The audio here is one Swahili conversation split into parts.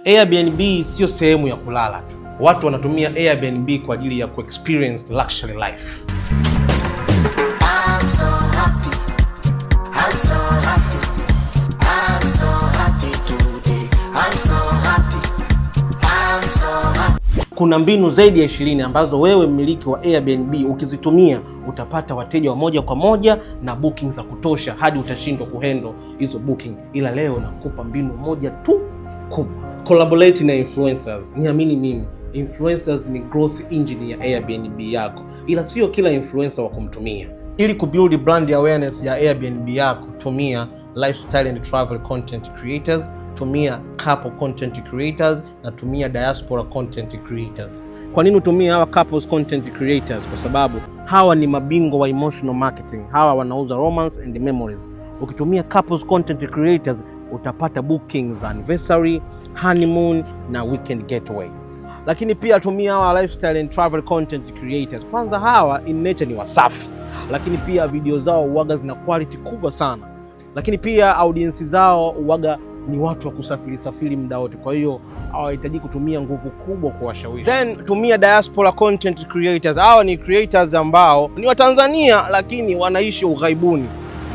Airbnb sio sehemu ya kulala tu. Watu wanatumia Airbnb kwa ajili ya kuexperience luxury life. Kuna mbinu zaidi ya 20 ambazo wewe mmiliki wa Airbnb ukizitumia utapata wateja wa moja kwa moja na booking za kutosha hadi utashindwa kuhandle hizo booking. Ila leo nakupa mbinu moja tu kubwa. Collaborate na influencers. Niamini mimi, influencers ni growth engine ya Airbnb yako. Ila sio kila influencer wa kumtumia. Ili kubuild brand awareness ya Airbnb yako, tumia lifestyle and travel content creators, tumia couple content creators na tumia diaspora content creators. Kwa nini utumie hawa couples content creators? Kwa sababu hawa ni mabingwa wa emotional marketing. Hawa wanauza romance and memories. Ukitumia couples content creators utapata bookings, anniversary, honeymoon na weekend getaways. Lakini pia tumia hawa lifestyle and travel content creators. Kwanza hawa in nature ni wasafi, lakini pia video zao uwaga zina quality kubwa sana. Lakini pia audience zao uwaga ni watu wa kusafiri muda wote. Kwa hiyo hawahitaji kutumia nguvu kubwa kuwashawishi. Then tumia diaspora content creators. Hawa ni creators ambao ni wa Tanzania lakini wanaishi ughaibuni,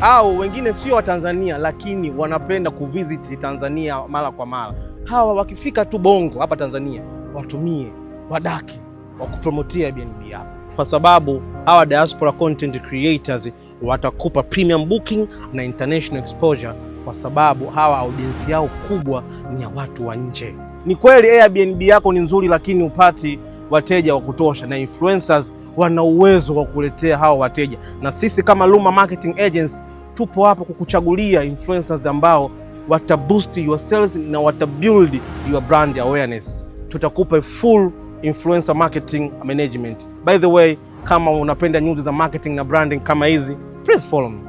au wengine sio wa Tanzania lakini wanapenda kuvisit Tanzania mara kwa mara. Hawa wakifika tu Bongo hapa Tanzania, watumie wadaki wa kupromotea Airbnb yako, kwa sababu hawa diaspora content creators watakupa premium booking na international exposure, kwa sababu hawa audience yao kubwa ni ya watu wa nje. Ni kweli Airbnb yako ni nzuri lakini upati wateja wa kutosha, na influencers wana uwezo wa kukuletea hao wateja. Na sisi kama Luma Marketing Agency tupo hapo kukuchagulia influencers ambao wataboost your sales na watabuild your brand awareness. Tutakupa full influencer marketing management. By the way, kama unapenda news za marketing na branding kama hizi, please follow me.